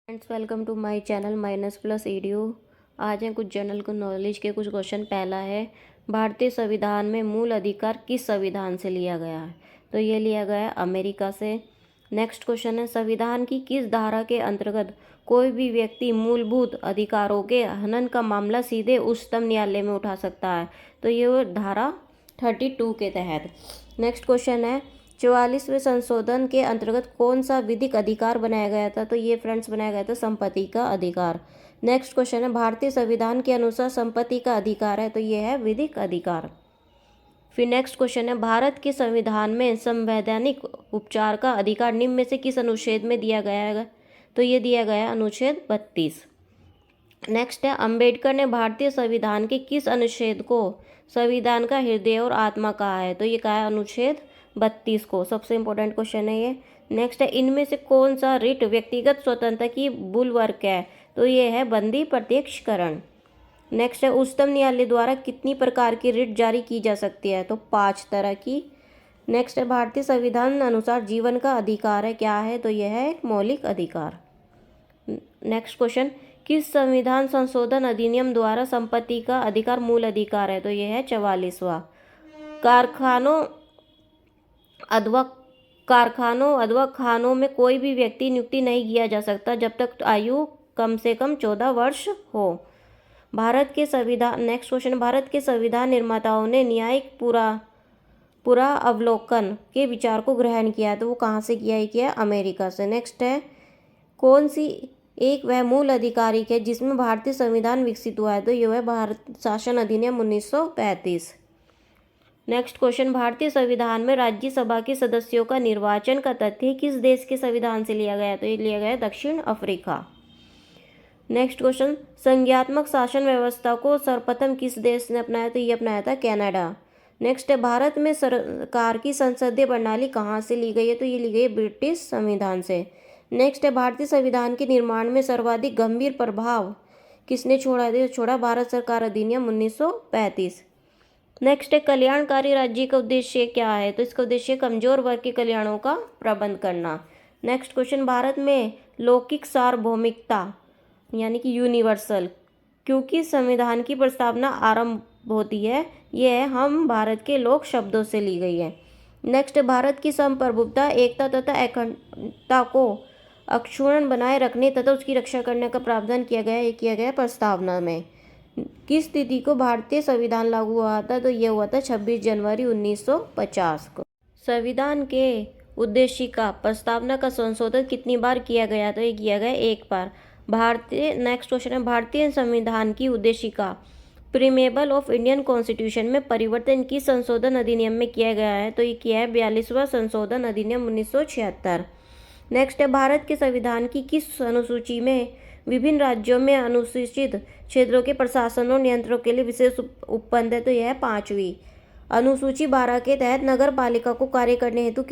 Friends, welcome to my channel minus plus EDU. आज हैं कुछ जनरल को नॉलेज के कुछ क्वेश्चन। पहला है, भारतीय संविधान में मूल अधिकार किस संविधान से लिया गया है? तो ये लिया गया है अमेरिका से। नेक्स्ट क्वेश्चन है, संविधान की किस धारा के अंतर्गत कोई भी व्यक्ति मूलभूत अधिकारों के हनन का मामला सीधे उच्चतम न्यायालय में उठा सकता है? तो ये धारा 32 के तहत। नेक्स्ट क्वेश्चन है, 44वें संशोधन के अंतर्गत कौन सा विधिक अधिकार बनाया गया था? तो ये फ्रेंड्स बनाया गया था संपत्ति का अधिकार। नेक्स्ट क्वेश्चन है, भारतीय संविधान के अनुसार संपत्ति का अधिकार है, तो ये है विधिक अधिकार। फिर नेक्स्ट क्वेश्चन है, भारत के संविधान में संवैधानिक उपचार का अधिकार निम्न में से किस अनुच्छेद में दिया गया है? तो ये दिया गया अनुच्छेद 32। नेक्स्ट है, अंबेडकर ने भारतीय संविधान के किस अनुच्छेद को संविधान का हृदय और आत्मा कहा है? तो ये कहा है अनुच्छेद 32 को। सबसे इम्पोर्टेंट क्वेश्चन है ये। नेक्स्ट है, इनमें से कौन सा रिट व्यक्तिगत स्वतंत्रता की बुलवर्क है? तो ये है बंदी प्रत्यक्षीकरण। नेक्स्ट है, उच्चतम न्यायालय द्वारा कितनी प्रकार की रिट जारी की जा सकती है? तो 5 तरह की। नेक्स्ट है, भारतीय संविधान अनुसार जीवन का अधिकार है, क्या है? तो यह है एक मौलिक अधिकार। नेक्स्ट क्वेश्चन, किस संविधान संशोधन अधिनियम द्वारा संपत्ति का अधिकार मूल अधिकार है? तो यह है 44वां। कारखानों अथवा खानों में कोई भी व्यक्ति नियुक्ति नहीं किया जा सकता जब तक आयु कम से कम 14 वर्ष हो। भारत के संविधान नेक्स्ट क्वेश्चन, भारत के संविधान निर्माताओं ने न्यायिक पूरा अवलोकन के विचार को ग्रहण किया है, तो वो कहाँ से किया है? अमेरिका से। नेक्स्ट है, कौन सी एक वह मूल अधिकारी है जिसमें भारतीय संविधान विकसित हुआ है? तो यह है भारत शासन अधिनियम 1935। नेक्स्ट क्वेश्चन, भारतीय संविधान में राज्यसभा के सदस्यों का निर्वाचन का तथ्य किस देश के संविधान से लिया गया? तो ये लिया गया दक्षिण अफ्रीका। नेक्स्ट क्वेश्चन, संघीयात्मक शासन व्यवस्था को सर्वप्रथम किस देश ने अपनाया? तो ये अपनाया था कनाडा। नेक्स्ट है, भारत में सरकार की संसदीय प्रणाली कहाँ से ली गई है? तो ये ली गई है ब्रिटिश संविधान से। नेक्स्ट है, भारतीय संविधान के निर्माण में सर्वाधिक गंभीर प्रभाव किसने छोड़ा? भारत सरकार अधिनियम 1935। नेक्स्ट है, कल्याणकारी राज्य का उद्देश्य क्या है? तो इसका उद्देश्य कमजोर वर्ग के कल्याणों का प्रबंध करना। नेक्स्ट क्वेश्चन, भारत में लौकिक सार्वभौमिकता यानी कि यूनिवर्सल क्योंकि संविधान की प्रस्तावना आरंभ होती है, यह है हम भारत के लोक शब्दों से ली गई है। नेक्स्ट, भारत की संप्रभुता, एकता तथा अखंडता को अक्षुण्ण बनाए रखने तथा उसकी रक्षा करने का प्रावधान किया गया प्रस्तावना में। किस तिथि को भारतीय संविधान लागू हुआ था? तो यह हुआ था 26 जनवरी 1950 को। संविधान के उद्देश्य का प्रस्तावना का संशोधन कितनी बार किया गया? तो ये किया गया एक बार। नेक्स्ट क्वेश्चन है, भारतीय संविधान की उद्देश्य का प्रीमेबल ऑफ इंडियन कॉन्स्टिट्यूशन में परिवर्तन किस संशोधन अधिनियम में किया गया है? तो ये किया है 42वां संशोधन अधिनियम 1976। नेक्स्ट है, भारत के संविधान की किस अनुसूची में विभिन्न राज्यों में अनुसूचित क्षेत्रों के प्रशासन और नियंत्रण के लिए विशेष उपबंध है? तो यह है 5वीं। अनुसूची 12 के तहत नगर पालिका को कार्य करने हेतु